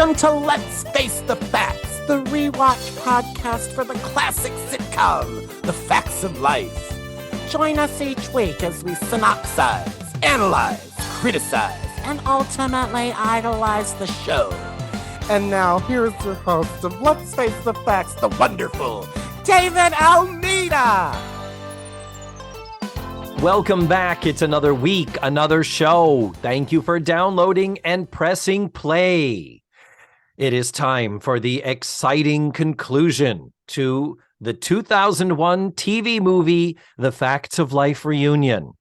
Welcome to Let's Face the Facts, the rewatch podcast for the classic sitcom, The Facts of Life. Join us each week as we synopsize, analyze, criticize, and ultimately idolize the show. And now, here's your host of Let's Face the Facts, the wonderful David Almeida. Welcome back. It's another week, another show. Thank you for downloading and pressing play. It is time for the exciting conclusion to the 2001 TV movie, The Facts of Life Reunion.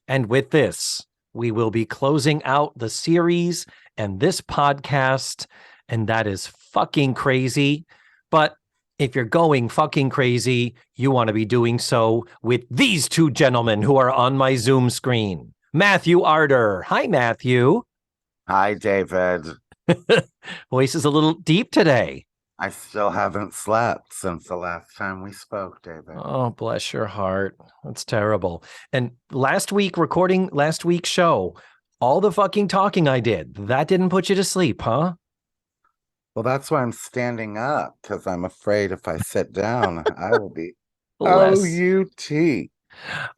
And with this, we will be closing out the series and this podcast, and that is fucking crazy. But if you're going fucking crazy, you want to be doing so with these two gentlemen who are on my Zoom screen. Matthew Arder. Hi, Matthew. Hi, David. Voice is a little deep today. I still haven't slept since the last time we spoke, David. Oh, bless your heart. That's terrible. And recording last week's show, all the fucking talking I did, that didn't put you to sleep, huh? Well, that's why I'm standing up, because I'm afraid if I sit down, I will be OUT.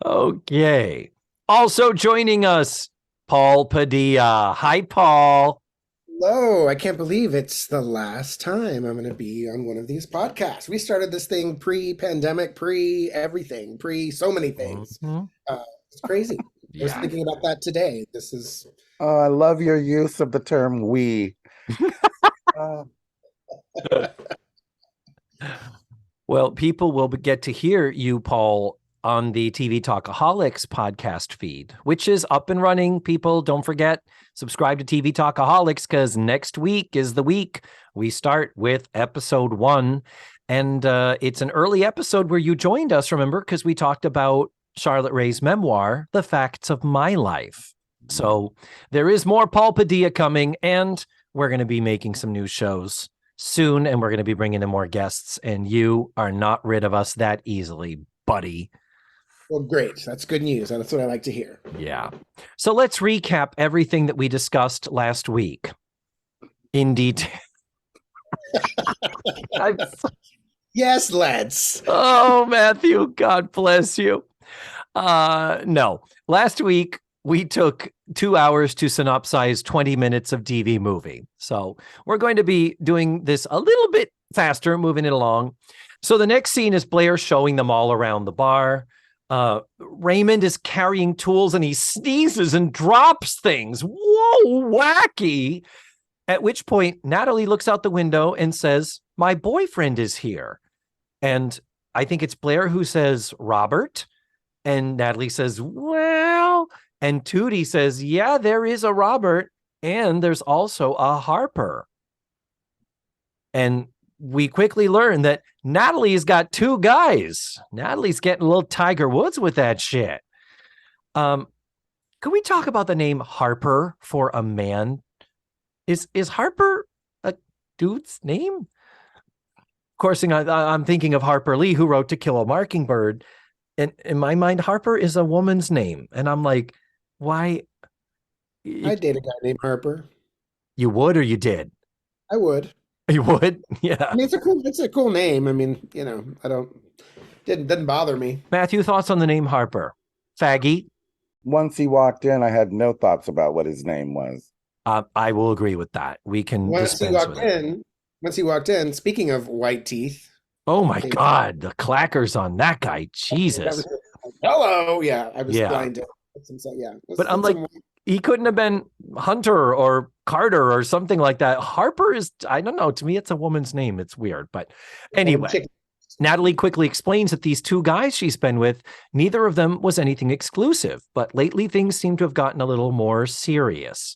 Okay. Also joining us, Paul Padilla. Hi, Paul. Hello. I can't believe it's the last time I'm going to be on one of these podcasts. We started this thing pre-pandemic, pre-everything, pre-so many things. Mm-hmm. It's crazy. I was thinking about that today. This is... Oh, I love your use of the term we. Well, people will get to hear you, Paul, on the TV Talkaholics podcast feed, which is up and running. People, don't forget, subscribe to TV Talkaholics, because next week is the week we start with episode 1. And it's an early episode where you joined us, remember, because we talked about Charlotte Rae's memoir, The Facts of My Life. So there is more Paul Padilla coming, and we're going to be making some new shows soon, and we're going to be bringing in more guests, and you are not rid of us that easily, buddy. Well, great. That's good news. That's what I like to hear. Yeah. So let's recap everything that we discussed last week in detail. Yes, let's. Oh, Matthew, God bless you. No. Last week, we took 2 hours to synopsize 20 minutes of TV movie. So we're going to be doing this a little bit faster, moving it along. So the next scene is Blair showing them all around the bar. Raymond is carrying tools and he sneezes and drops things. Whoa, wacky. At which point, Natalie looks out the window and says, "My boyfriend is here." And I think it's Blair who says, "Robert." And Natalie says, "Well," and Tootie says, "Yeah, there is a Robert, and there's also a Harper." And we quickly learn that Natalie's got 2 guys. Natalie's getting a little Tiger Woods with that shit. Can we talk about the name Harper for a man? Is Harper a dude's name? Of course, I'm thinking of Harper Lee, who wrote To Kill a Mockingbird. And in my mind, Harper is a woman's name. And I'm like, why? I date a guy named Harper. You would, or you did? I would. You would? Yeah. I mean, it's a cool name. I mean, doesn't bother me. Matthew, thoughts on the name Harper? Faggy? Once he walked in, I had no thoughts about what his name was. I will agree with that. We can dispense with it. Once he walked in, speaking of white teeth. Oh my God, the clackers on that guy. Jesus. Hello. Yeah, I was blind to yeah. But I'm like, he couldn't have been Hunter or Carter or something like that. Harper is, I don't know. To me, it's a woman's name. It's weird. But anyway, Natalie quickly explains that these 2 guys she's been with, neither of them was anything exclusive. But lately, things seem to have gotten a little more serious.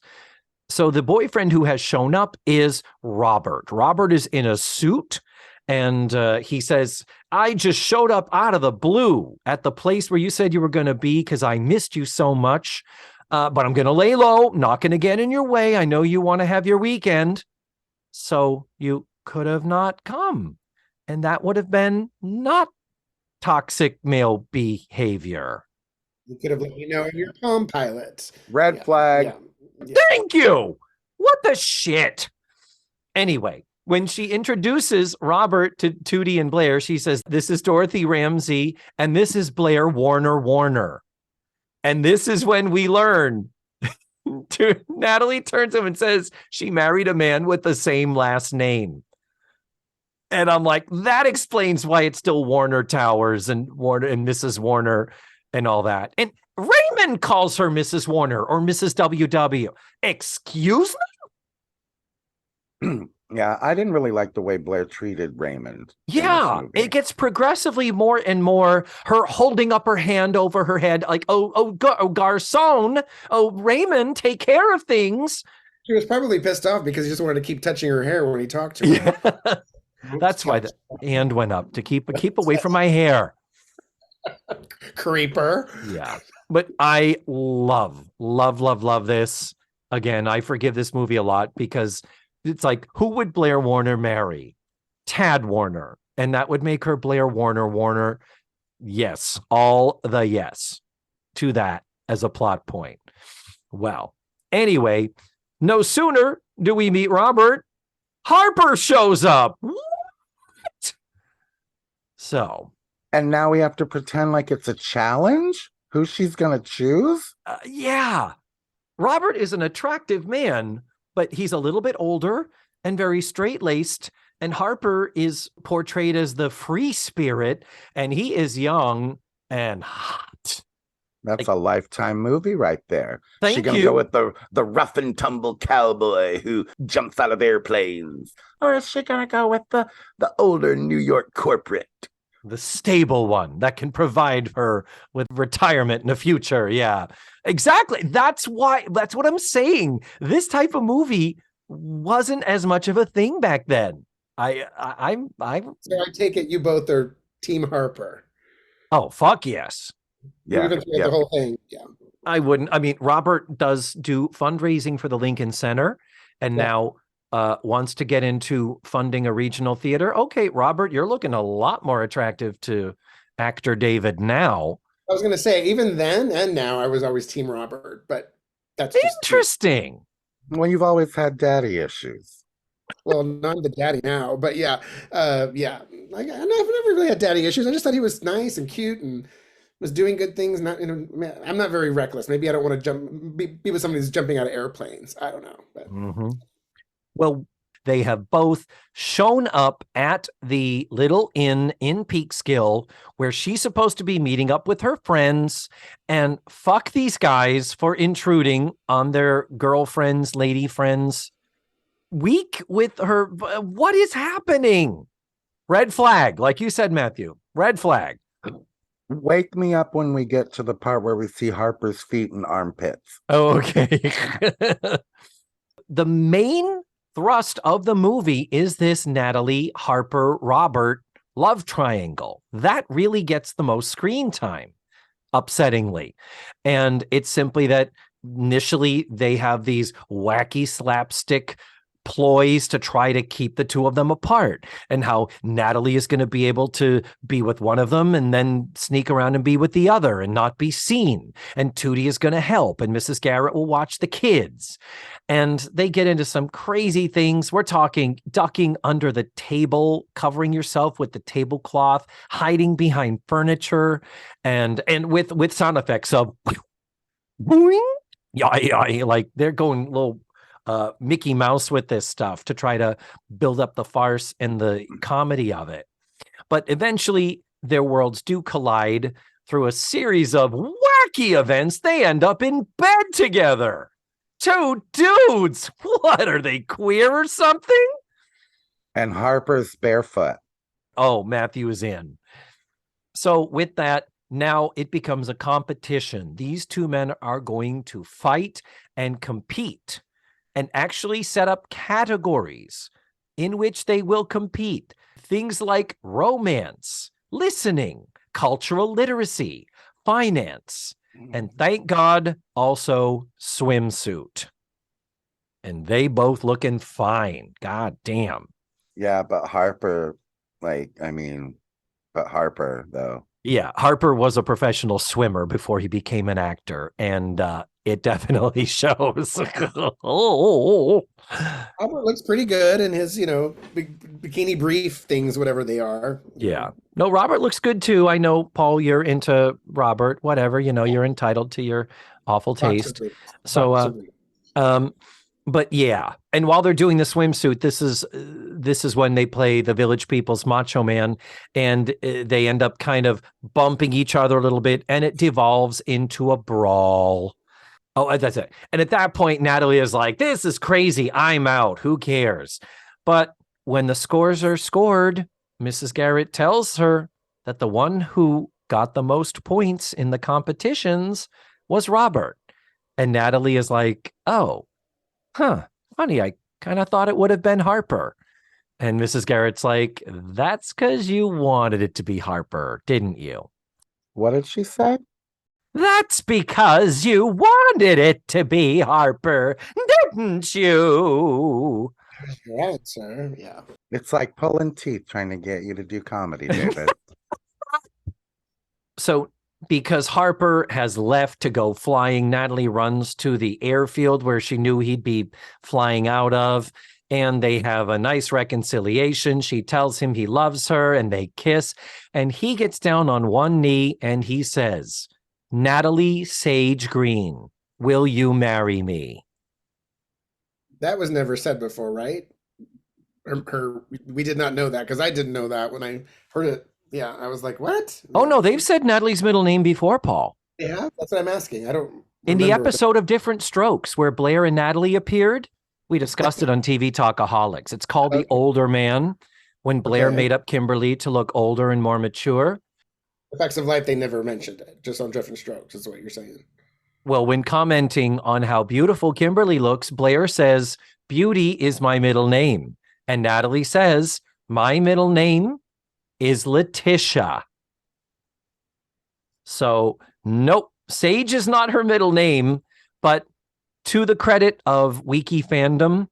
So the boyfriend who has shown up is Robert. Robert is in a suit. And he says, "I just showed up out of the blue at the place where you said you were going to be because I missed you so much. But I'm going to lay low, not going to get in your way. I know you want to have your weekend. So you could have not come. And that would have been not toxic male behavior." You could have let me know in your Palm Pilot. Red flag. Yeah. Thank you. What the shit? Anyway, when she introduces Robert to Tootie and Blair, she says, this is Dorothy Ramsey and this is Blair Warner. And this is when we learn. Natalie turns to him and says she married a man with the same last name. And I'm like, that explains why it's still Warner Towers and Warner and Mrs. Warner and all that. And Raymond calls her Mrs. Warner or Mrs. WW. Excuse me? Yeah, I didn't really like the way Blair treated Raymond. Yeah, it gets progressively more and more her holding up her hand over her head like, oh, garçon, Raymond, take care of things. She was probably pissed off because he just wanted to keep touching her hair when he talked to her. Yeah. That's why the hand went up, to keep away from my hair. Creeper. Yeah, but I love this. Again, I forgive this movie a lot because it's like, who would Blair Warner marry? Tad Warner. And that would make her Blair Warner. Yes, all the yes to that as a plot point. Well, anyway, no sooner do we meet Robert, Harper shows up. What? So. And now we have to pretend like it's a challenge? Who she's going to choose? Yeah. Robert is an attractive man, but he's a little bit older and very straight-laced. And Harper is portrayed as the free spirit, and he is young and hot. That's a Lifetime movie right there. Thank She's going to go with the rough and tumble cowboy who jumps out of airplanes? Or is she going to go with the older New York corporate? The stable one that can provide her with retirement in the future. Yeah, exactly. That's what I'm saying. This type of movie wasn't as much of a thing back then. So I take it you both are Team Harper. Oh, fuck yes. Yeah. The whole thing. Yeah. I wouldn't. I mean, Robert does do fundraising for the Lincoln Center and now wants to get into funding a regional theater. Okay, Robert, you're looking a lot more attractive to actor David now. I was going to say, even then and now, I was always Team Robert, but that's interesting. Well, you've always had daddy issues. Well, I'm the daddy now, but yeah. Like, I never really had daddy issues. I just thought he was nice and cute and was doing good things. I'm not very reckless. Maybe I don't want to be with somebody who's jumping out of airplanes. I don't know. But. Mm-hmm. Well, they have both shown up at the little inn in Peekskill where she's supposed to be meeting up with her friends, and fuck these guys for intruding on their girlfriends, lady friends week with her. What is happening? Red flag, like you said, Matthew. Red flag. Wake me up when we get to the part where we see Harper's feet and armpits. Oh, okay. The main thrust of the movie is this Natalie, Harper, Robert love triangle. That really gets the most screen time, upsettingly. And it's simply that initially they have these wacky slapstick ploys to try to keep the two of them apart, and how Natalie is going to be able to be with one of them and then sneak around and be with the other and not be seen. And Tootie is going to help, and Mrs. Garrett will watch the kids. And they get into some crazy things. We're talking ducking under the table, covering yourself with the tablecloth, hiding behind furniture, and with sound effects of boing, yeah, like they're going little Mickey Mouse with this stuff to try to build up the farce and the comedy of it. But eventually their worlds do collide through a series of wacky events. They end up in bed together. Two dudes. What are they, queer or something? And Harper's barefoot. Oh, Matthew is in. So with that, now it becomes a competition. These two men are going to fight and compete and actually set up categories in which they will compete. Things like romance, listening, cultural literacy, finance, and thank God, also swimsuit. And they both looking fine. God damn. Yeah, but Harper, though. Yeah, Harper was a professional swimmer before he became an actor. And It definitely shows. Oh. Robert looks pretty good in his, bikini brief things, whatever they are. Yeah. No, Robert looks good too. I know, Paul, you're into Robert, whatever, you're entitled to your awful taste. So, but yeah. And while they're doing the swimsuit, this is when they play the Village People's Macho Man, and they end up kind of bumping each other a little bit, and it devolves into a brawl. Oh, that's it. And at that point, Natalie is like, this is crazy. I'm out. Who cares? But when the scores are scored, Mrs. Garrett tells her that the one who got the most points in the competitions was Robert. And Natalie is like, oh, funny. I kind of thought it would have been Harper. And Mrs. Garrett's like, that's because you wanted it to be Harper, didn't you? What did she say? That's because you wanted it to be Harper, didn't you? Right, sir. Yeah. It's like pulling teeth trying to get you to do comedy, David. So because Harper has left to go flying, Natalie runs to the airfield where she knew he'd be flying out of, and they have a nice reconciliation. She tells him he loves her, and they kiss, and he gets down on one knee and he says, Natalie Sage Green, will you marry me? That was never said before, right? We did not know that, because I didn't know that when I heard it. Yeah, I was like, what? Oh, no, they've said Natalie's middle name before, Paul. Yeah, that's what I'm asking. I don't In the remember. episode of Different Strokes where Blair and Natalie appeared, we discussed it on TV Talkaholics. It's called The Older Man, when Blair made up Kimberly to look older and more mature. Facts of Life, they never mentioned it, just on Different Strokes, is what you're saying. Well, when commenting on how beautiful Kimberly looks, Blair says, beauty is my middle name. And Natalie says, my middle name is Letitia. So, nope, Sage is not her middle name, but to the credit of Wiki Fandom,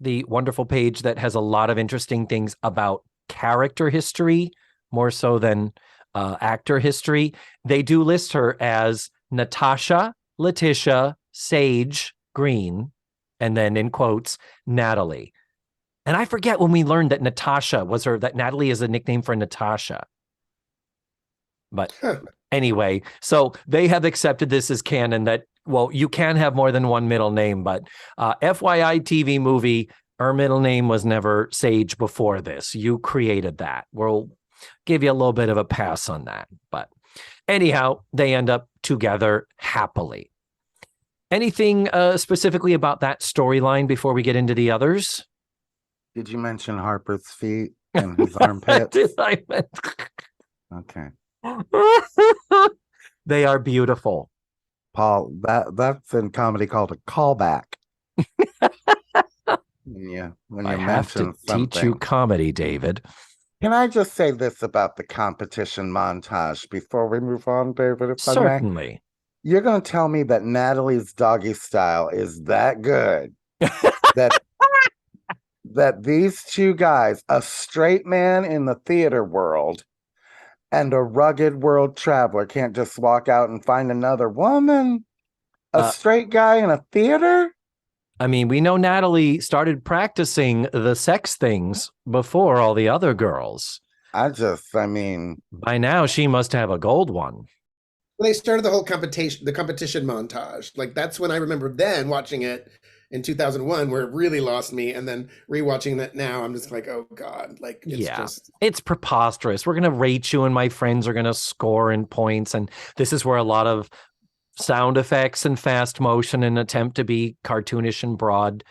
the wonderful page that has a lot of interesting things about character history, more so than actor history, they do list her as Natasha Letitia Sage Green, and then in quotes, Natalie. And I forget when we learned that that Natalie is a nickname for Natasha. But anyway, so they have accepted this as canon that, well, you can have more than one middle name, but FYI TV movie, her middle name was never Sage before this. You created that. We'll give you a little bit of a pass on that. But anyhow, they end up together happily. Anything specifically about that storyline before we get into the others? Did you mention Harper's feet and his armpits? Okay. They are beautiful. Paul, that's in comedy called a callback. Yeah, when I you have to something. teach you comedy, David. Can I just say this about the competition montage before we move on, David? If Certainly. I may? You're going to tell me that Natalie's doggy style is that good that these two guys, a straight man in the theater world and a rugged world traveler, can't just walk out and find another woman? A straight guy in a theater? I mean, we know Natalie started practicing the sex things before all the other girls. By now, she must have a gold one. They started the whole competition montage. Like, that's when I remember then watching it in 2001, where it really lost me. And then rewatching that now, I'm just like, oh God, like, it's preposterous. We're going to rate you and my friends are going to score in points. And this is where a lot of sound effects and fast motion and attempt to be cartoonish and broad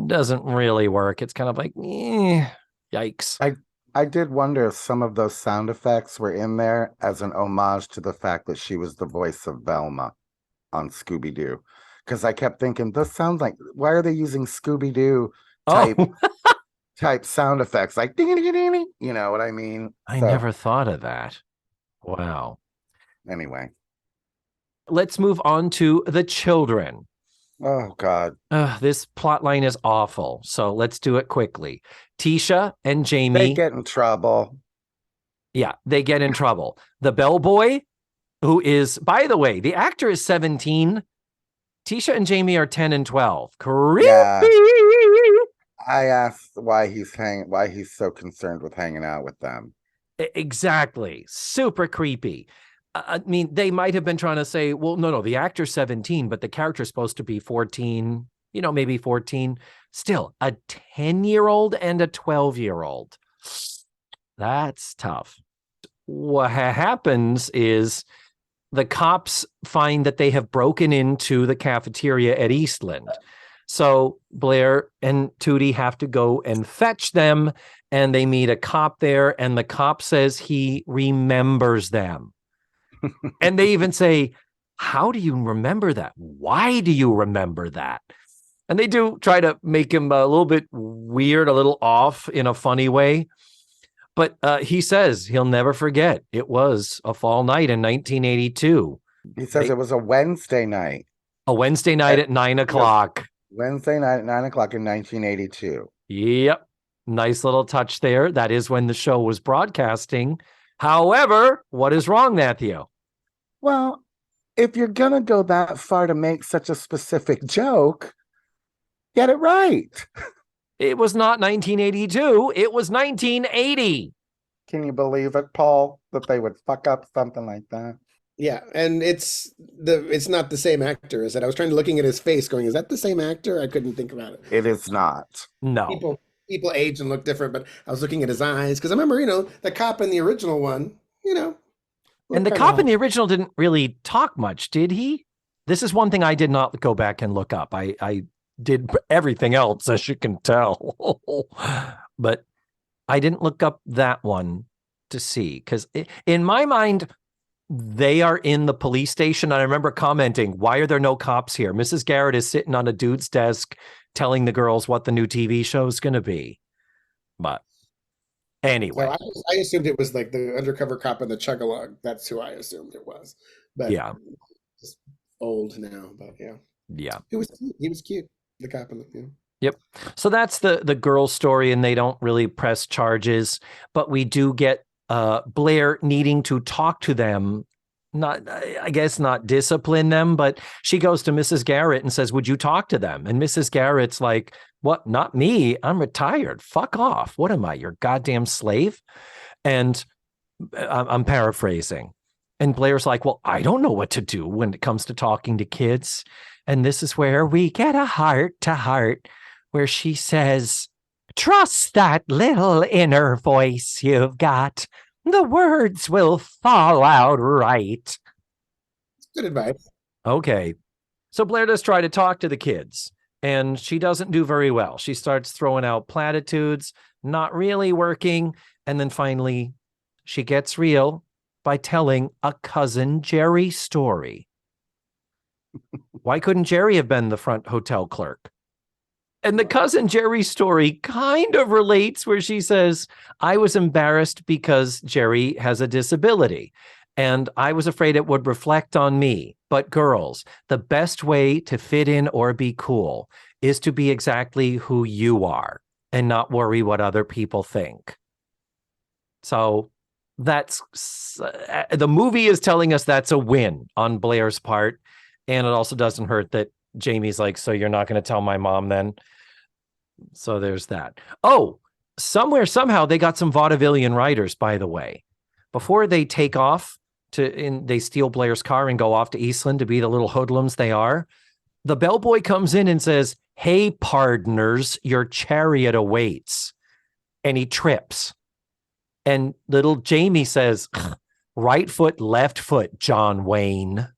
doesn't really work. It's kind of like, yikes. I did wonder if some of those sound effects were in there as an homage to the fact that she was the voice of Velma on Scooby-Doo. Because I kept thinking, this sounds like, why are they using Scooby-Doo type sound effects? Like, ding, ding, ding, ding, you know what I mean? I never thought of that. Wow. Anyway. Let's move on to the children. Oh, God. This plot line is awful. So let's do it quickly. Tisha and Jamie. They get in trouble. Yeah, they get in trouble. The bellboy, who is, by the way, the actor is 17. Tisha and Jamie are 10 and 12. Creepy. Yeah. I asked why he's so concerned with hanging out with them. Exactly. Super creepy. I mean, they might have been trying to say, well, no, the actor's 17, but the character's supposed to be 14, maybe 14. Still, a 10-year-old and a 12-year-old. That's tough. What happens is the cops find that they have broken into the cafeteria at Eastland. So Blair and Tootie have to go and fetch them, and they meet a cop there, and the cop says he remembers them. And they even say, how do you remember that? Why do you remember that? And they do try to make him a little bit weird, a little off in a funny way. But he says he'll never forget. It was a fall night in 1982. He says it was a Wednesday night. A Wednesday night at 9 o'clock. Wednesday night at 9 o'clock in 1982. Yep. Nice little touch there. That is when the show was broadcasting. However, what is wrong, Matthew? Well, if you're going to go that far to make such a specific joke, get it right. It was not 1982. It was 1980. Can you believe it, Paul, that they would fuck up something like that? Yeah, and it's not the same actor, is it? I was looking at his face going, is that the same actor? I couldn't think about it. It is not. No. People age and look different, but I was looking at his eyes because I remember, the cop in the original one, And the cop in the original didn't really talk much, did he? This is one thing I did not go back and look up. I did everything else, as you can tell. But I didn't look up that one to see, because in my mind, they are in the police station. I remember commenting, why are there no cops here? Mrs. Garrett is sitting on a dude's desk telling the girls what the new TV show is going to be. But anyway. So I assumed it was like the undercover cop in the Chug-a-Lug. That's who I assumed it was. But yeah. Just old now, but yeah. Yeah. He was cute. The cop in the Yep. So that's the girl story, and they don't really press charges, but we do get Blair needing to talk to them, not discipline them, but she goes to Mrs. Garrett and says, would you talk to them? And Mrs. Garrett's like, what? Not me. I'm retired. Fuck off. What am I, your goddamn slave? And I'm paraphrasing. And Blair's like, well, I don't know what to do when it comes to talking to kids. And this is where we get a heart to heart, where she says, trust that little inner voice you've got. The words will fall out right. Good advice. Okay. So Blair does try to talk to the kids, and she doesn't do very well. She starts throwing out platitudes, not really working. And then finally, she gets real by telling a Cousin Jerry story. Why couldn't Jerry have been the front hotel clerk? And the Cousin Jerry story kind of relates, where she says, I was embarrassed because Jerry has a disability, and I was afraid it would reflect on me. But girls, the best way to fit in or be cool is to be exactly who you are and not worry what other people think. So that's the movie is telling us that's a win on Blair's part. And it also doesn't hurt that Jamie's like, so you're not going to tell my mom then? So there's that. Oh, somehow they got some vaudevillian writers, by the way. Before they take off they steal Blair's car and go off to Eastland to be the little hoodlums they are. The bellboy comes in and says, hey, pardners, your chariot awaits. And he trips. And little Jamie says, right foot, left foot, John Wayne.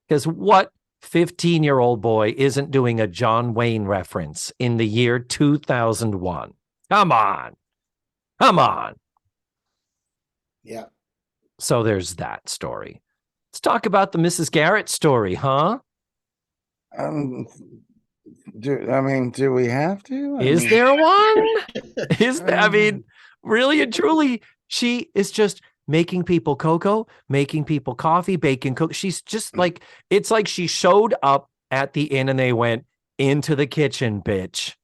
Because what 15-year-old boy isn't doing a John Wayne reference in the year 2001? Come on. Yeah. So there's that story. Let's talk about the Mrs. Garrett story, huh? Do we have to? Is there one? Really and truly, she is just making people cocoa, making people coffee, baking cookies. She's just like, it's like she showed up at the inn and they went, into the kitchen, bitch,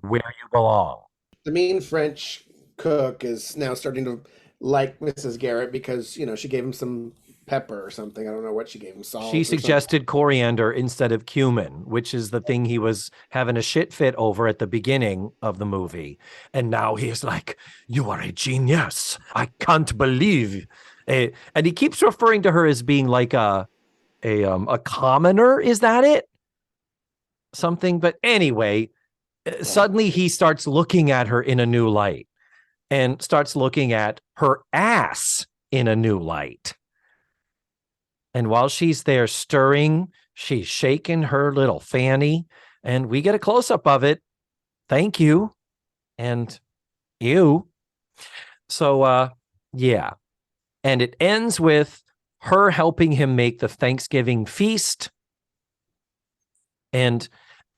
where you belong. The mean French cook is now starting to like Mrs. Garrett because, she gave him some pepper or something. I don't know what she gave him, salt. She suggested coriander instead of cumin, which is the thing he was having a shit fit over at the beginning of the movie. And now he's like, "You are a genius. I can't believe." And he keeps referring to her as being like a commoner. Is that it? Something. But anyway, suddenly he starts looking at her in a new light and starts looking at her ass in a new light. And while she's there stirring, she's shaking her little fanny, and we get a close-up of it. Thank you. And you. So, yeah. And it ends with her helping him make the Thanksgiving feast. And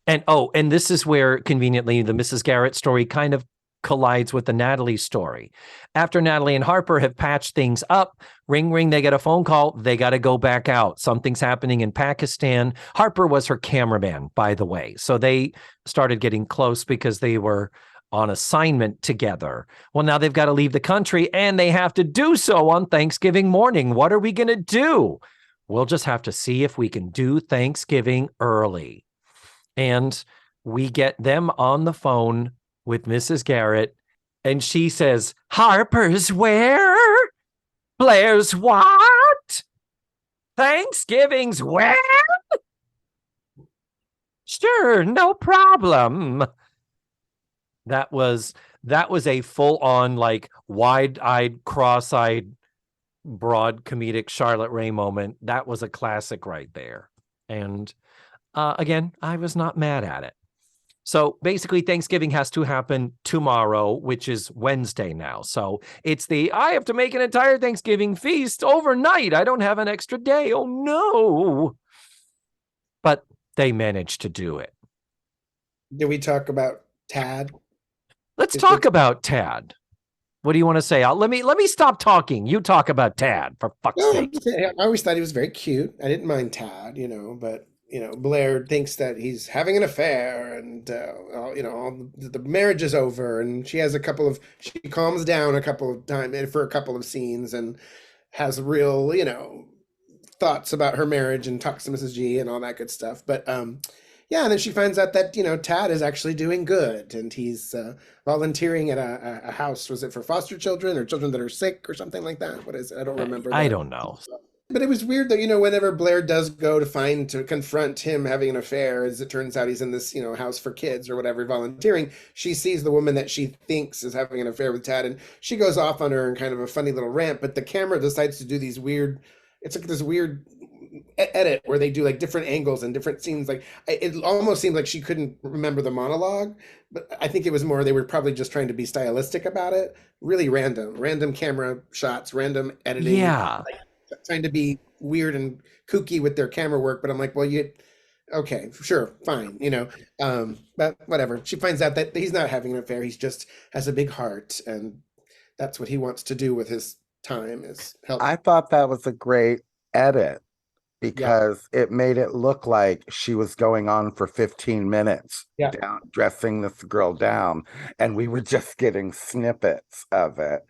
this is where conveniently the Mrs. Garrett story kind of collides with the Natalie story. After Natalie and Harper have patched things up, ring, ring, they get a phone call. They got to go back out. Something's happening in Pakistan. Harper was her cameraman, by the way. So they started getting close because they were on assignment together. Well, now they've got to leave the country and they have to do so on Thanksgiving morning. What are we going to do? We'll just have to see if we can do Thanksgiving early. And we get them on the phone with Mrs. Garrett, and she says, "Harper's where? Blair's what? Thanksgiving's where? Sure, no problem." That was a full-on, like, wide-eyed, cross-eyed, broad comedic Charlotte Rae moment. That was a classic right there. And again, I was not mad at it. So basically, Thanksgiving has to happen tomorrow, which is Wednesday now. So it's I have to make an entire Thanksgiving feast overnight. I don't have an extra day. Oh, no. But they managed to do it. Did we talk about Tad? Let's talk about Tad. What do you want to say? Let me stop talking. You talk about Tad, for fuck's sake. I always thought he was very cute. I didn't mind Tad, but Blair thinks that he's having an affair, and all the marriage is over, and she calms down a couple of times for a couple of scenes, and has real thoughts about her marriage, and talks to Mrs. G and all that good stuff. But yeah, and then she finds out that Tad is actually doing good, and he's volunteering at a house. Was it for foster children or children that are sick or something like that? What is it? I don't remember. I don't know. But it was weird that, whenever Blair does go to confront him having an affair, as it turns out he's in this, house for kids or whatever, volunteering, she sees the woman that she thinks is having an affair with Tad, and she goes off on her in kind of a funny little rant, but the camera decides to do these weird, it's like this weird edit where they do like different angles and different scenes. Like it almost seemed like she couldn't remember the monologue, but I think it was more, they were probably just trying to be stylistic about it. Really random camera shots, random editing. Yeah. Trying to be weird and kooky with their camera work, but I'm like, well, okay, sure, fine, but whatever. She finds out that he's not having an affair. He's just has a big heart, and that's what he wants to do with his time, is help. I thought that was a great edit because it made it look like she was going on for 15 minutes dressing this girl down, and we were just getting snippets of it,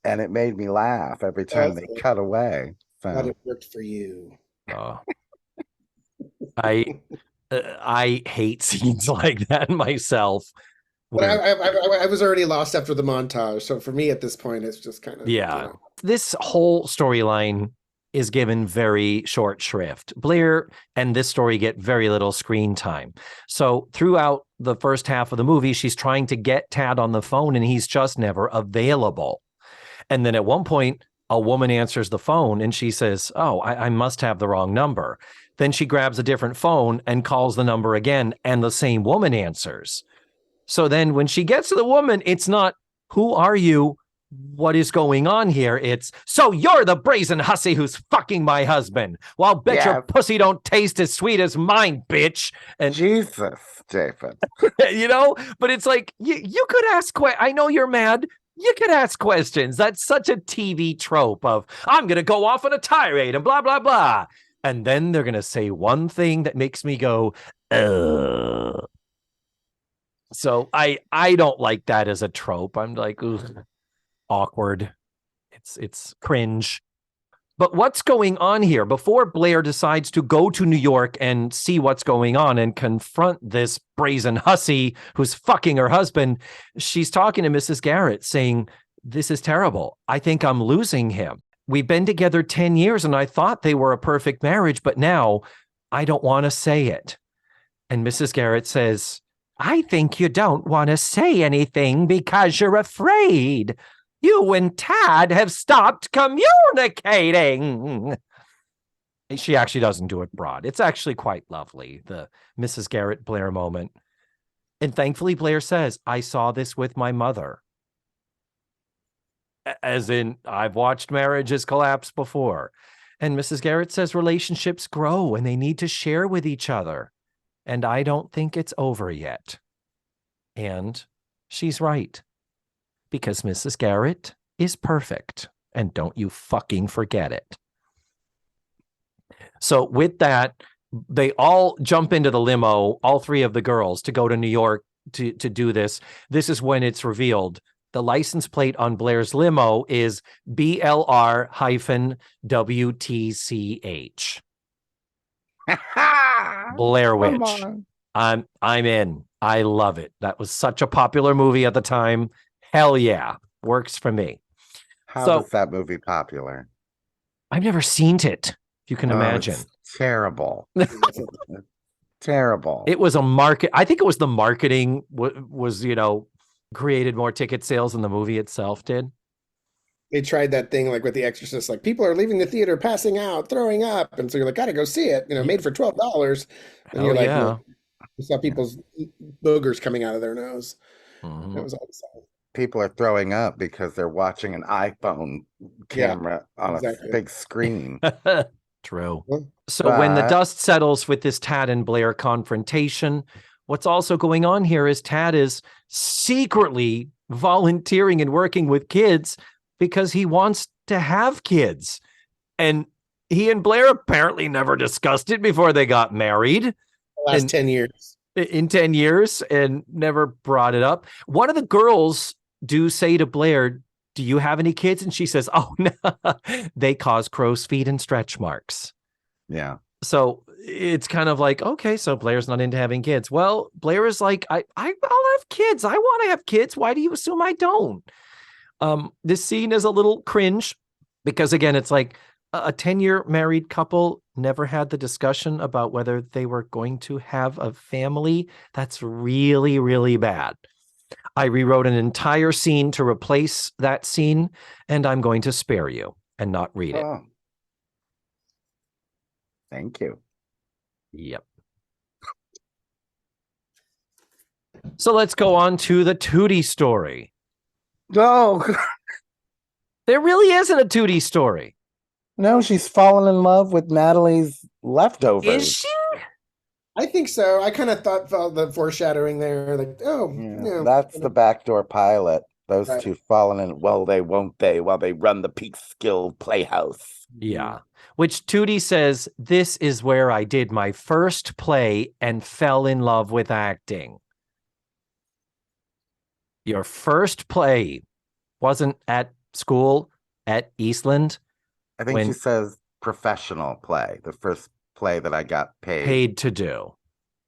and it made me laugh every time they cut away. Glad it worked for you. I hate scenes like that myself. But I was already lost after the montage, so for me at this point, it's just kind of This whole storyline is given very short shrift. Blair and this story get very little screen time. So throughout the first half of the movie, she's trying to get Tad on the phone, and he's just never available. And then at one point, a woman answers the phone and she says, "Oh, I must have the wrong number." Then she grabs a different phone and calls the number again, and the same woman answers. So then when she gets to the woman, it's not, "Who are you? What is going on here?" It's, "So you're the brazen hussy who's fucking my husband. Well, bet your pussy don't taste as sweet as mine, bitch." And Jesus, David. But it's like, you could ask, I know you're mad. You could ask questions. That's such a TV trope of, "I'm going to go off on a tirade and blah, blah, blah." And then they're going to say one thing that makes me go, ugh. So I don't like that as a trope. I'm like, ugh, awkward. It's cringe. But what's going on here? Before Blair decides to go to New York and see what's going on and confront this brazen hussy who's fucking her husband, she's talking to Mrs. Garrett saying, this is terrible. I think I'm losing him. We've been together 10 years and I thought they were a perfect marriage, but now I don't want to say it. And Mrs. Garrett says, I think you don't want to say anything because you're afraid. You and Tad have stopped communicating. She actually doesn't do it broad. It's actually quite lovely, the Mrs. Garrett Blair moment. And thankfully, Blair says, I saw this with my mother. As in, I've watched marriages collapse before. And Mrs. Garrett says relationships grow and they need to share with each other. And I don't think it's over yet. And she's right. Because Mrs. Garrett is perfect. And don't you fucking forget it. So with that, they all jump into the limo, all three of the girls, to go to New York to do this. This is when it's revealed. The license plate on Blair's limo is BLR-WTCH. Blair Witch. I'm in. I love it. That was such a popular movie at the time. Hell yeah. Works for me. How is that movie popular? I've never seen it, if you can imagine. It's terrible. Terrible. It was a market. I think it was the marketing was, created more ticket sales than the movie itself did. They tried that thing like with The Exorcist, like people are leaving the theater, passing out, throwing up. And so you're like, gotta go see it, made for $12. And you're like, no. You saw people's boogers coming out of their nose. Mm-hmm. It was all sad. People are throwing up because they're watching an iPhone camera on a big screen. True. So when the dust settles with this Tad and Blair confrontation, what's also going on here is Tad is secretly volunteering and working with kids because he wants to have kids. And he and Blair apparently never discussed it before they got married. The last 10 years. In 10 years and never brought it up. One of the girls do say to Blair, do you have any kids? And she says, oh, no, they cause crow's feet and stretch marks. Yeah. So it's kind of like, okay, so Blair's not into having kids. Well, Blair is like, I'll have kids. I want to have kids. Why do you assume I don't? This scene is a little cringe because, again, it's like a 10-year married couple never had the discussion about whether they were going to have a family. That's really, really bad. I rewrote an entire scene to replace that scene, and I'm going to spare you and not read it. Oh. Thank you. Yep. So let's go on to the Tootie story. No. There really isn't a Tootie story. No, she's fallen in love with Natalie's leftovers. Is she? I think so. I kind of thought the foreshadowing there. Like, that's the backdoor pilot. Those two falling in. Well, they won't they? While they run the Peekskill Playhouse. Yeah. Which Tootie says, this is where I did my first play and fell in love with acting. Your first play wasn't at school at Eastland? I think she says professional play. The first play that I got paid to do.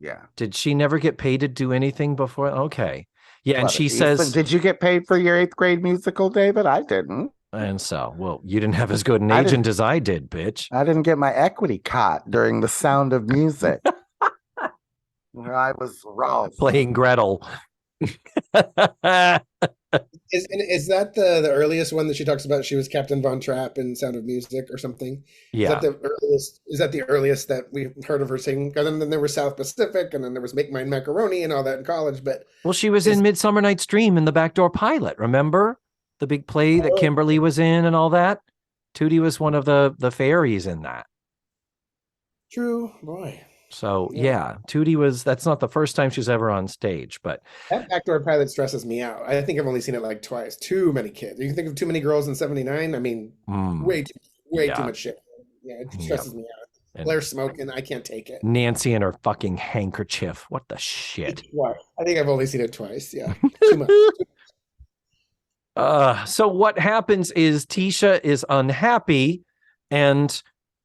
Yeah. Did she never get paid to do anything before? Okay. Yeah, and she says, did you get paid for your 8th grade musical, David? I didn't. And so, well, you didn't have as good an agent as I did, bitch. I didn't get my equity caught during The Sound of Music. Where I was raw. Playing Gretel. Is that the earliest one that she talks about? She was Captain Von Trapp in Sound of Music or something. Yeah. Is that the earliest that we've heard of her singing? And then there was South Pacific, and then there was Make Mine Macaroni and all that in college. But she was in Midsummer Night's Dream in the Backdoor Pilot. Remember the big play that Kimberly was in and all that? Tootie was one of the fairies in that. True, boy. So yeah, Tootie was. That's not the first time she's ever on stage, but that Backdoor Pilot stresses me out. I think I've only seen it like twice. Too many kids. You can think of Too Many Girls in '79. I mean, way too much shit. Yeah, it stresses me out. And Blair smoking, I can't take it. Nancy and her fucking handkerchief. What the shit? I think I've only seen it twice. Yeah, too much. So what happens is Tisha is unhappy And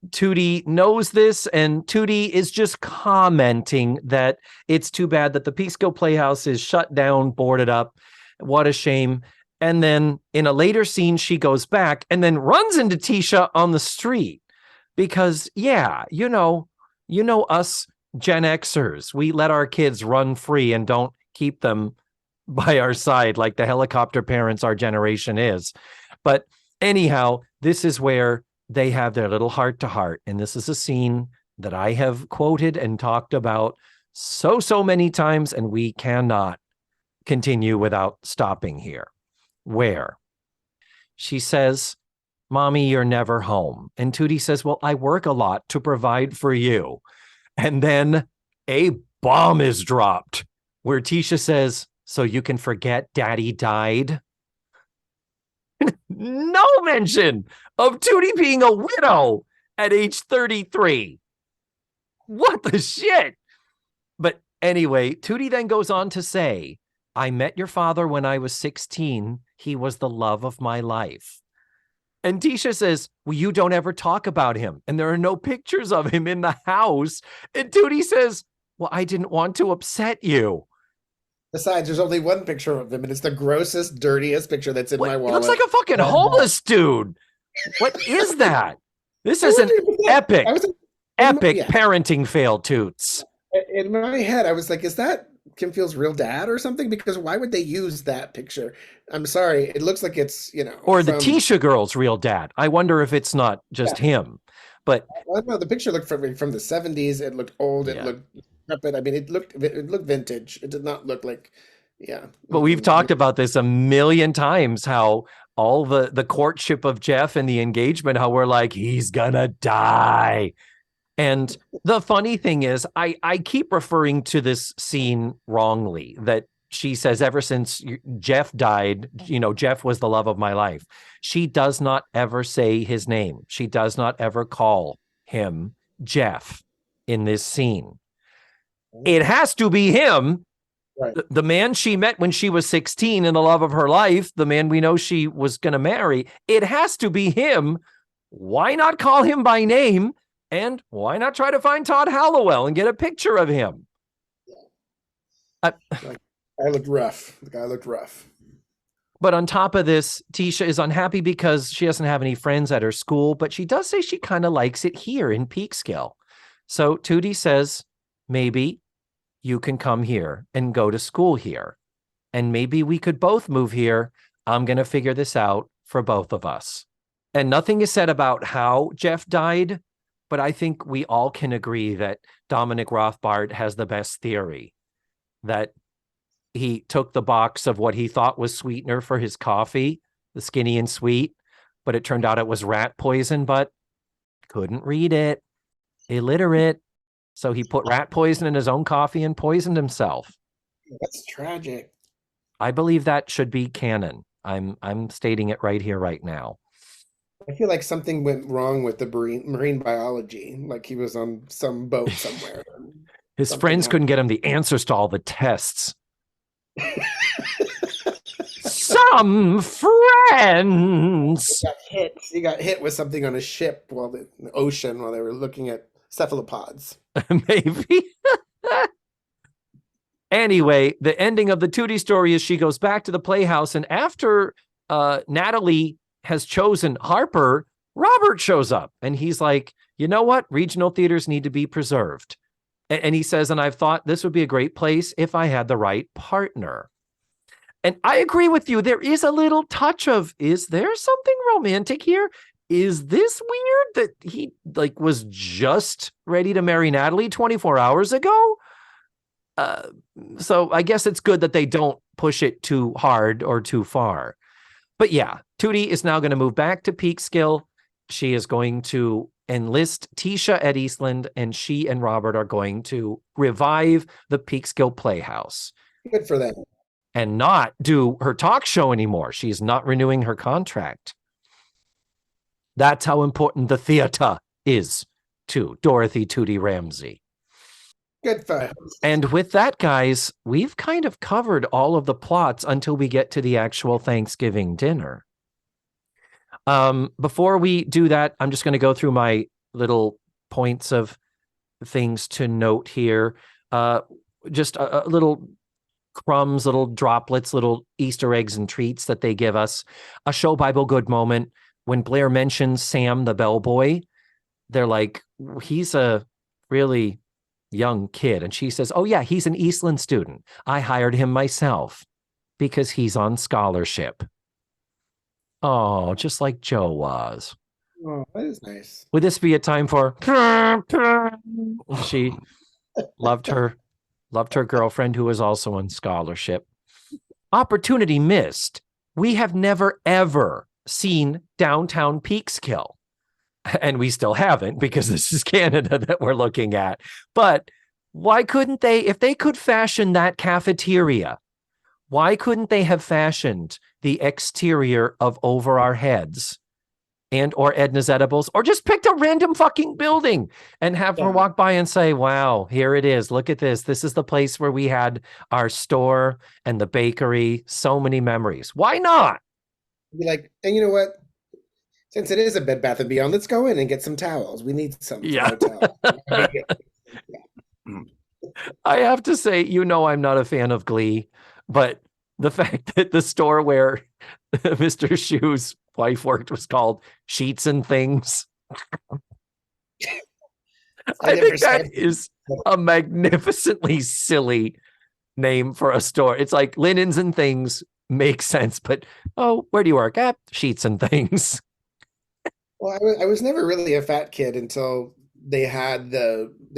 Tootie knows this, and Tootie is just commenting that it's too bad that the Peekskill Playhouse is shut down, boarded up. What a shame. And then in a later scene, she goes back and then runs into Tisha on the street because, yeah, you know us Gen Xers, we let our kids run free and don't keep them by our side like the helicopter parents our generation is. But anyhow, this is where they have their little heart to heart. And this is a scene that I have quoted and talked about so many times, and we cannot continue without stopping here. Where she says, "Mommy, you're never home." And Tootie says, "Well, I work a lot to provide for you." And then a bomb is dropped where Tisha says, "So you can forget Daddy died?" No mention of Tootie being a widow at age 33. What the shit? But anyway, Tootie then goes on to say, "I met your father when I was 16. He was the love of my life." And Tisha says, "Well, you don't ever talk about him. And there are no pictures of him in the house." And Tootie says, "Well, I didn't want to upset you." Besides, there's only one picture of him, and it's the grossest, dirtiest picture that's in my It wallet. looks like a fucking homeless dude. What is that? This is an epic parenting fail, Toots. In my head, I was like, is that Kim Field's real dad or something? Because why would they use that picture? I'm sorry. It looks like it's, Or the Tisha girl's real dad. I wonder if it's not just him. But I don't know. The picture looked from the 70s. It looked old. It looked decrepit. I mean, it looked vintage. It did not look like, But we've talked about this a million times, how all the courtship of Jeff and the engagement, how we're like, he's gonna die. And the funny thing is, I keep referring to this scene wrongly, that she says ever since Jeff died, Jeff was the love of my life. She does not ever say his name. She does not ever call him Jeff in this scene. It has to be him. Right. The man she met when she was 16 and the love of her life, the man we know she was going to marry, it has to be him. Why not call him by name? And why not try to find Todd Hallowell and get a picture of him? I looked rough. The guy looked rough. But on top of this, Tisha is unhappy because she doesn't have any friends at her school, but she does say she kind of likes it here in Peekskill. So Tootie says, maybe you can come here and go to school here. And maybe we could both move here. I'm going to figure this out for both of us. And nothing is said about how Jeff died, but I think we all can agree that Dominic Rothbard has the best theory, that he took the box of what he thought was sweetener for his coffee, the Skinny and Sweet, but it turned out it was rat poison, but couldn't read it, illiterate. So he put rat poison in his own coffee and poisoned himself. That's tragic. I believe that should be canon. I'm stating it right here, right now. I feel like something went wrong with the marine biology, like he was on some boat somewhere. His friends couldn't get him the answers to all the tests. Some friends. He got hit with something on a ship while in the ocean while they were looking at cephalopods. Maybe. Anyway, the ending of the Tootie story is she goes back to the playhouse, and after Natalie has chosen Harper, Robert shows up, and he's like, you know what? Regional theaters need to be preserved. And he says, and I've thought this would be a great place if I had the right partner. And I agree with you. There is a little touch of, is there something romantic here? Is this weird that he was just ready to marry Natalie 24 hours ago? So I guess it's good that they don't push it too hard or too far. But yeah, Tootie is now going to move back to Peekskill. She is going to enlist Tisha at Eastland, and she and Robert are going to revive the Peekskill Playhouse. Good for them. And not do her talk show anymore. She's not renewing her contract. That's how important the theater is to Dorothy Tootie Ramsey. Good for her. And with that, guys, we've kind of covered all of the plots until we get to the actual Thanksgiving dinner. Before we do that, I'm just going to go through my little points of things to note here. Just a little crumbs, little droplets, little Easter eggs and treats that they give us. A show Bible good moment when Blair mentions Sam, the bellboy. They're like, he's a really young kid. And she says, oh yeah, he's an Eastland student. I hired him myself because he's on scholarship. Oh, just like Joe was. Oh, that is nice. Would this be a time for she loved her girlfriend who was also on scholarship. Opportunity missed. We have never ever seen downtown Peekskill. And we still haven't, because this is Canada that we're looking at. But why couldn't they, if they could fashion that cafeteria, why couldn't they have fashioned the exterior of Over Our Heads and or Edna's Edibles, or just picked a random fucking building and have her walk by and say, wow, here it is. Look at this. This is the place where we had our store and the bakery. So many memories. Why not? Be like, and you know what? Since it is a Bed Bath & Beyond, let's go in and get some towels. We need some towels. I have to say, I'm not a fan of Glee, but the fact that the store where Mr. Shu's wife worked was called Sheets and Things. I think that is a magnificently silly name for a store. It's like linens and things make sense, but where do you work? Sheets and Things. Well, I was never really a fat kid until they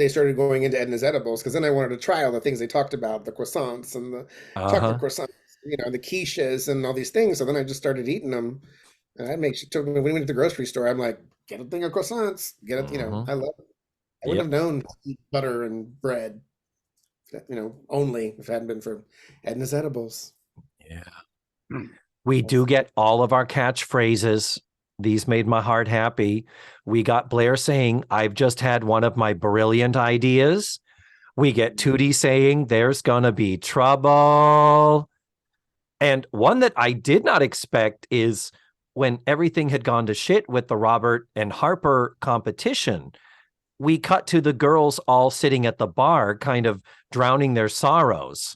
started going into Edna's Edibles, because then I wanted to try all the things they talked about, the croissants and the chocolate croissants, the quiches and all these things. So then I just started eating them. And when we went to the grocery store, I'm like, get a thing of croissants, get it, I love it. I wouldn't have known to eat butter and bread, only if it hadn't been for Edna's Edibles. Yeah. We do get all of our catchphrases. These made my heart happy. We got Blair saying, I've just had one of my brilliant ideas. We get Tootie saying, there's gonna be trouble. And one that I did not expect is when everything had gone to shit with the Robert and Harper competition, we cut to the girls all sitting at the bar, kind of drowning their sorrows.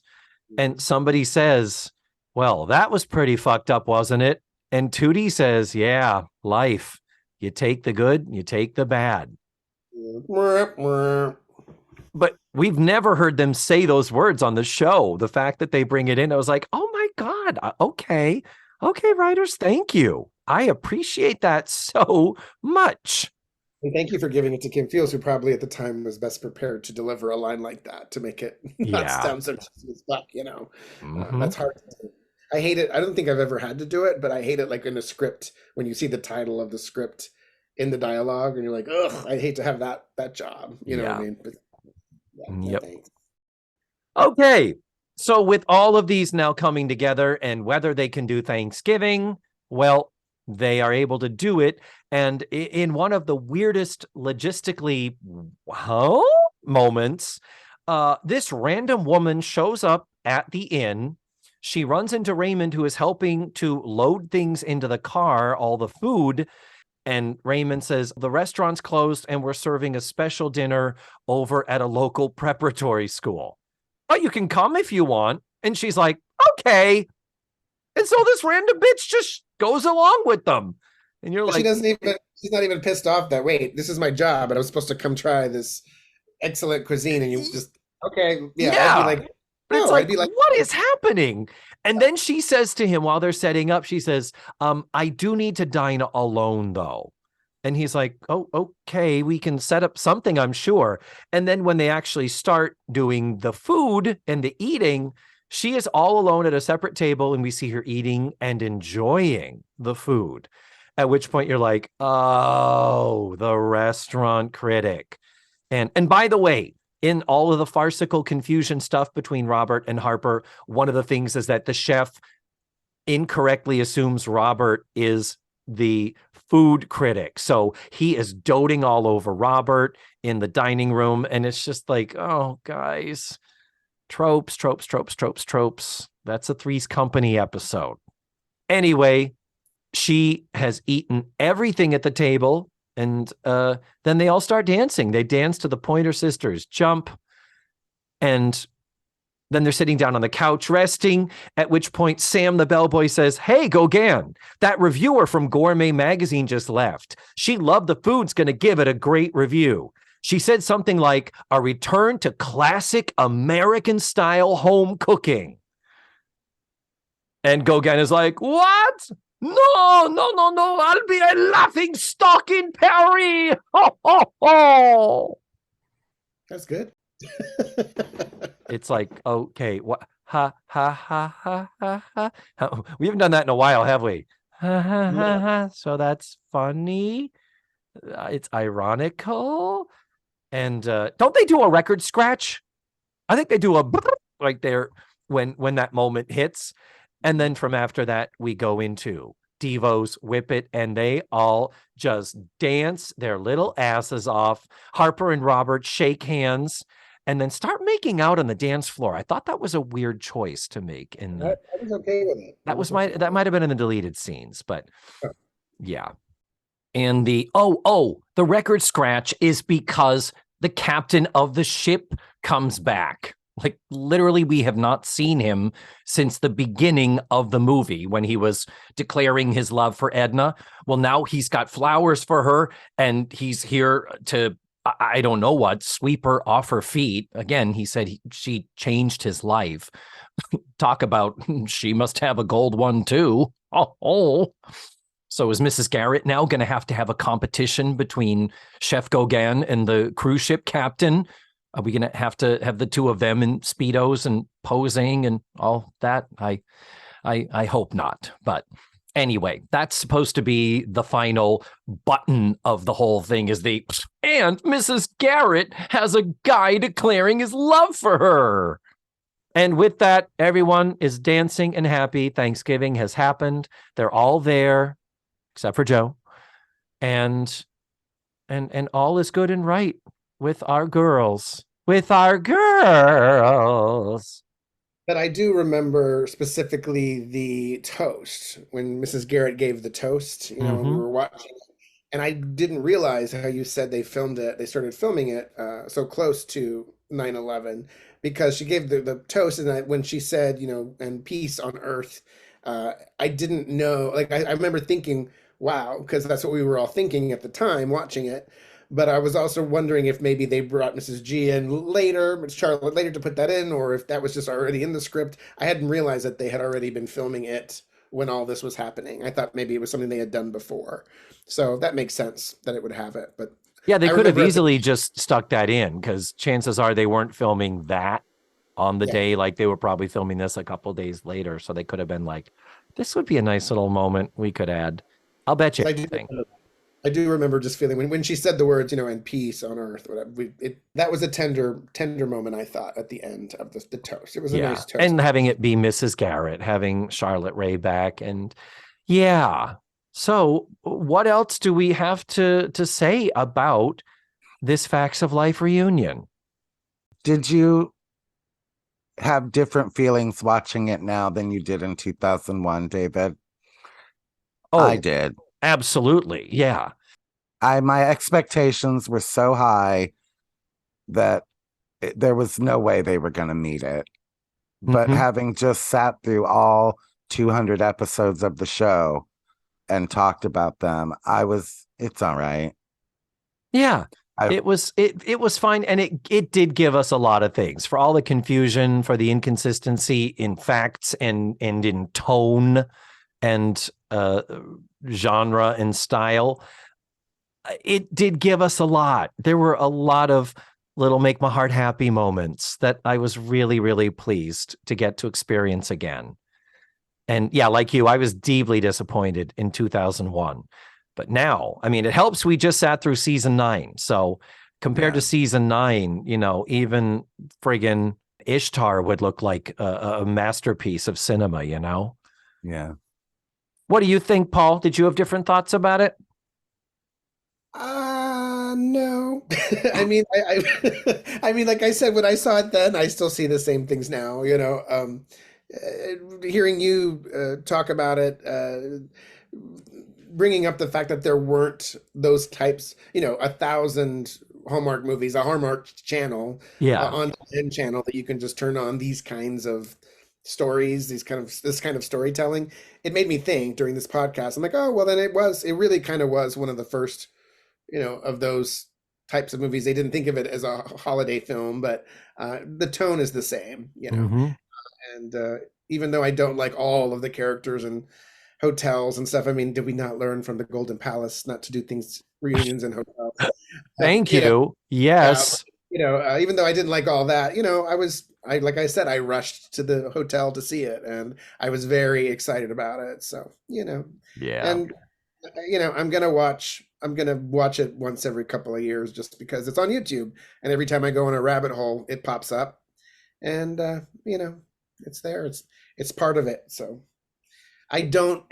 And somebody says, well, that was pretty fucked up, wasn't it? And Tootie says, yeah, life. You take the good, you take the bad. But we've never heard them say those words on the show. The fact that they bring it in, I was like, oh my God, okay, writers, thank you. I appreciate that so much. And thank you for giving it to Kim Fields, who probably at the time was best prepared to deliver a line like that, to make it not sound so cheesy as fuck, That's hard to do. I hate it. I don't think I've ever had to do it, but I hate it like in a script, when you see the title of the script in the dialogue and you're like, ugh, I hate to have that job. You know what I mean? But, yep. Okay. So with all of these now coming together, and whether they can do Thanksgiving, well, they are able to do it. And in one of the weirdest logistically moments, this random woman shows up at the inn. She runs into Raymond, who is helping to load things into the car, all the food. And Raymond says, the restaurant's closed and we're serving a special dinner over at a local preparatory school. But you can come if you want. And she's like, okay. And so this random bitch just goes along with them. And you're like, she's not even pissed off that, wait, this is my job, but I was supposed to come try this excellent cuisine. And you just, okay. Yeah. I'd be like, but it's like, what is happening? And then she says to him while they're setting up, she says, I do need to dine alone, though. And he's like, oh, okay, we can set up something, I'm sure. And then when they actually start doing the food and the eating, she is all alone at a separate table, and we see her eating and enjoying the food. At which point you're like, oh, the restaurant critic. And by the way, in all of the farcical confusion stuff between Robert and Harper, one of the things is that the chef incorrectly assumes Robert is the food critic. So he is doting all over Robert in the dining room. And it's just like, oh, guys, tropes. That's a Three's Company episode. Anyway, she has eaten everything at the table. And then they all start dancing. They dance to the Pointer Sisters Jump. And then they're sitting down on the couch resting, at which point Sam the bellboy says, "Hey, Gauguin, that reviewer from Gourmet Magazine just left. She loved the food's going to give it a great review. She said something like a return to classic American-style home cooking." And Gauguin is like, "What? No, no, no, no. I'll be a laughing stock in Paris. Ho, ho, ho." That's good. It's like, okay, what? Ha, ha, ha, ha, ha, ha. We haven't done that in a while, have we? Ha, ha, ha, ha. So that's funny. It's ironical. And don't they do a record scratch? I think they do a right there when that moment hits. And then from after that, we go into Devo's Whip It, and they all just dance their little asses off. Harper and Robert shake hands and then start making out on the dance floor. I thought that was a weird choice to make. In the, I was okay with it. that might have been in the deleted scenes, but yeah. And the the record scratch is because the captain of the ship comes back. Like, literally, we have not seen him since the beginning of the movie when he was declaring his love for Edna. Well, now he's got flowers for her, and he's here to, I don't know what, sweep her off her feet. Again, he said she changed his life. Talk about, she must have a gold one too. Oh. So is Mrs. Garrett now going to have a competition between Chef Gauguin and the cruise ship captain? Are we going to have the two of them in Speedos and posing and all that? I hope not. But anyway, that's supposed to be the final button of the whole thing, is and Mrs. Garrett has a guy declaring his love for her. And with that, everyone is dancing and happy. Thanksgiving has happened. They're all there, except for Joe. And all is good and right with our girls. But I do remember specifically the toast when Mrs. Garrett gave the toast, when we were watching it. And I didn't realize how you said they started filming it so close to 9/11, because she gave the toast, and when she said, and peace on earth, I didn't know, like I remember thinking, wow, because that's what we were all thinking at the time watching it. But I was also wondering if maybe they brought Mrs. G in later, Charlotte later, to put that in, or if that was just already in the script. I hadn't realized that they had already been filming it when all this was happening. I thought maybe it was something they had done before. So that makes sense that it would have it. But yeah, they could have easily just stuck that in, because chances are they weren't filming that on the day. Like, they were probably filming this a couple days later. So they could have been like, this would be a nice little moment we could add. I'll bet you anything. I do remember just feeling when she said the words, and peace on earth, that was a tender moment, I thought, at the end of the toast. It was a nice toast. And having it be Mrs. Garrett, having Charlotte Rae back. And yeah. So what else do we have to say about this Facts of Life reunion? Did you have different feelings watching it now than you did in 2001, David? Oh, I did. Absolutely. Yeah. My expectations were so high that there was no way they were going to meet it. But having just sat through all 200 episodes of the show and talked about them, it's all right. Yeah. It was fine. And it did give us a lot of things, for all the confusion, for the inconsistency in facts and in tone and genre and style. It did give us a lot. There were a lot of little make my heart happy moments that I was really, really pleased to get to experience again. And yeah, like you, I was deeply disappointed in 2001. But now, I mean, it helps we just sat through season 9. So compared to season 9, even friggin' Ishtar would look like a masterpiece of cinema, Yeah. What do you think, Paul? Did you have different thoughts about it? No. I mean, I mean, like I said, when I saw it then, I still see the same things now. Hearing you talk about it, bringing up the fact that there weren't those types, 1,000 Hallmark movies, a Hallmark channel, Yeah. on the end channel that you can just turn on these kinds of stories, this kind of storytelling. It made me think during this podcast. I'm like, oh, well, then it really kind of was one of the first, of those types of movies. They didn't think of it as a holiday film, but the tone is the same, Mm-hmm. and even though I don't like all of the characters and hotels and stuff, I mean, did we not learn from the Golden Palace not to do things, reunions in hotels? Thank You know, you. Yes. even though I didn't like all that, like I said, I rushed to the hotel to see it, and I was very excited about it. So, Yeah. and I'm gonna watch it once every couple of years just because it's on YouTube, and every time I go in a rabbit hole, it pops up, and it's there. It's part of it. So I don't,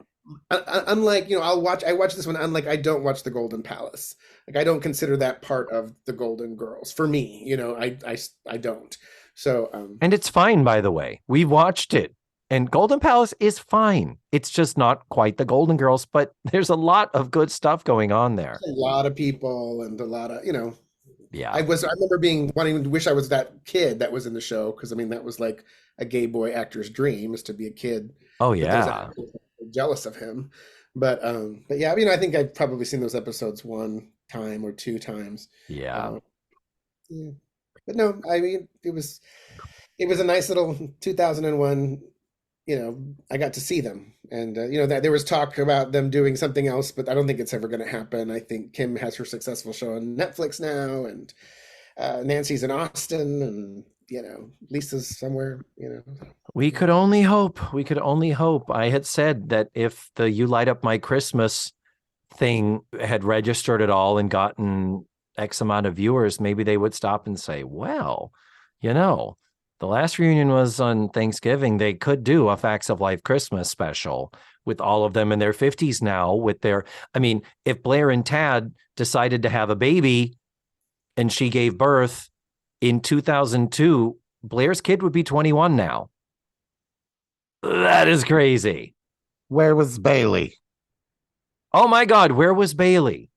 unlike, I watch this one, unlike I don't watch the Golden Palace. Like, I don't consider that part of the Golden Girls for me. I don't. So And it's fine, by the way. We watched it, and Golden Palace is fine. It's just not quite the Golden Girls, but there's a lot of good stuff going on there. a lot of people and a lot of, Yeah. I remember wanting to wish I was that kid that was in the show, because I mean that was like a gay boy actor's dream, is to be a kid. Oh, But those yeah. actors were jealous of him. But yeah, I think I've probably seen those episodes one time or two times. Yeah. Yeah. But no, I mean it was a nice little 2001. I got to see them, and that there was talk about them doing something else, but I don't think it's ever going to happen. I think Kim has her successful show on Netflix now, and Nancy's in Austin, and Lisa's somewhere. We could only hope. We could only hope. I had said that if the You Light Up My Christmas thing had registered at all and gotten X amount of viewers, maybe they would stop and say, well, the last reunion was on Thanksgiving. They could do a Facts of Life Christmas special with all of them in their 50s now if Blair and Tad decided to have a baby and she gave birth in 2002, Blair's kid would be 21 now. That is crazy. Where was Bailey? Oh my God, where was Bailey?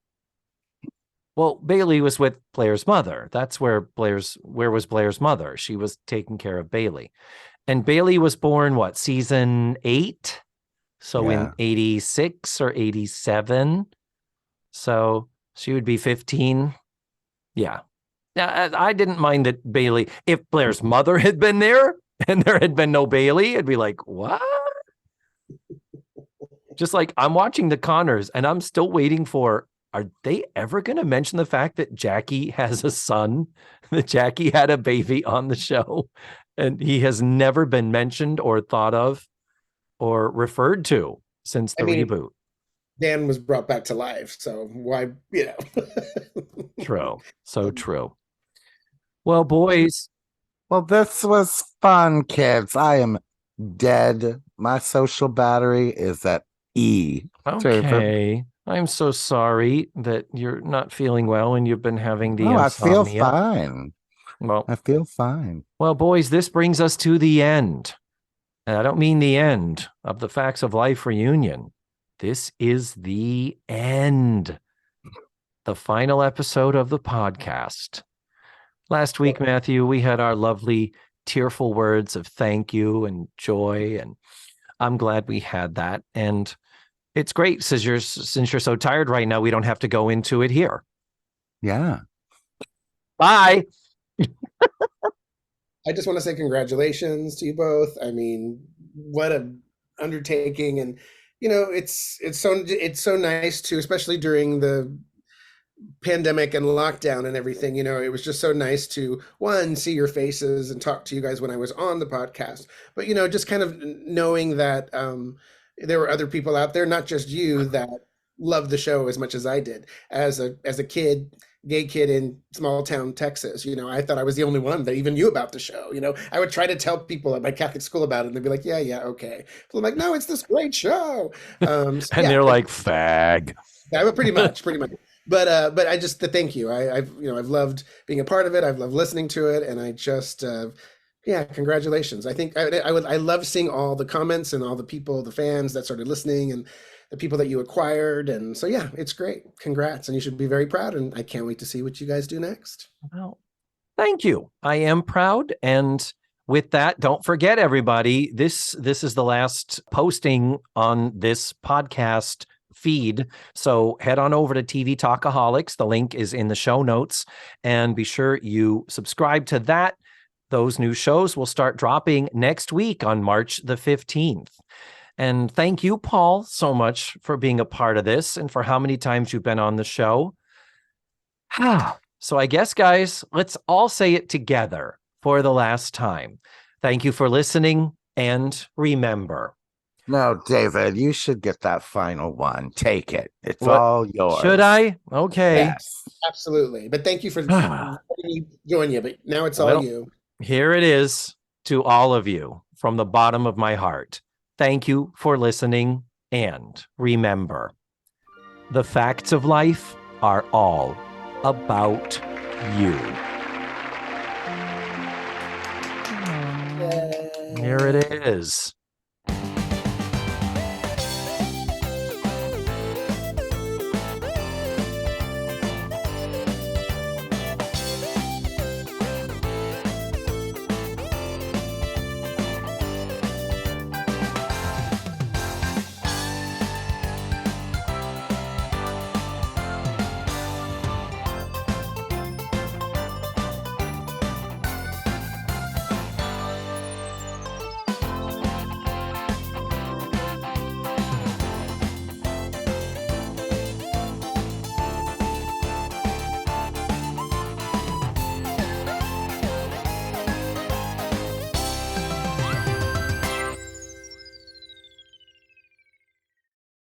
Well, Bailey was with Blair's mother. That's where was Blair's mother? She was taking care of Bailey. And Bailey was born, season 8? So Yeah. in 86 or 87. So she would be 15. Yeah. Now, I didn't mind that Bailey, if Blair's mother had been there and there had been no Bailey, I'd be like, what? Just like I'm watching the Connors and I'm still waiting for, are they ever going to mention the fact that Jackie has a son, that Jackie had a baby on the show, and he has never been mentioned or thought of or referred to since the reboot? Dan was brought back to life, so why, True. So true. Well, boys. Well, this was fun, kids. I am dead. My social battery is at E. Okay. I'm so sorry that you're not feeling well and you've been having the I feel insomnia. fine. Well, I feel fine. Well, boys, this brings us to the end. And I don't mean the end of the Facts of Life reunion. This is the end. The final episode of the podcast. Last week, Matthew, we had our lovely tearful words of thank you and joy, and I'm glad we had that. And it's great since you're so tired right now, we don't have to go into it here. Yeah. Bye. I just want to say congratulations to you both. I mean, what an undertaking, and it's so nice to, especially during the pandemic and lockdown and everything, it was just so nice to, one, see your faces and talk to you guys when I was on the podcast, but just kind of knowing that there were other people out there, not just you, that loved the show as much as I did as a kid, gay kid in small town Texas. I thought I was the only one that even knew about the show. I would try to tell people at my Catholic school about it, and they'd be like, yeah, okay. So I'm like, no, it's this great show. And they're like, fag. Yeah, but pretty much. But I just thank you. I've loved being a part of it. I've loved listening to it, and I just congratulations. I think I love seeing all the comments and all the people, the fans that started listening, and the people that you acquired. And so, yeah, it's great. Congrats. And you should be very proud. And I can't wait to see what you guys do next. Well, thank you. I am proud. And with that, don't forget, everybody, this is the last posting on this podcast feed. So head on over to TV Talkaholics. The link is in the show notes. And be sure you subscribe to that. Those new shows will start dropping next week on March the 15th. And thank you, Paul, so much for being a part of this and for how many times you've been on the show. So I guess, guys, let's all say it together for the last time. Thank you for listening, and remember. No, David, you should get that final one. Take it. It's all yours. Should I? Okay. Yes, absolutely. But thank you for letting me join you. But now it's all you. Here it is to all of you from the bottom of my heart. Thank you for listening, and remember, the facts of life are all about you. Here it is.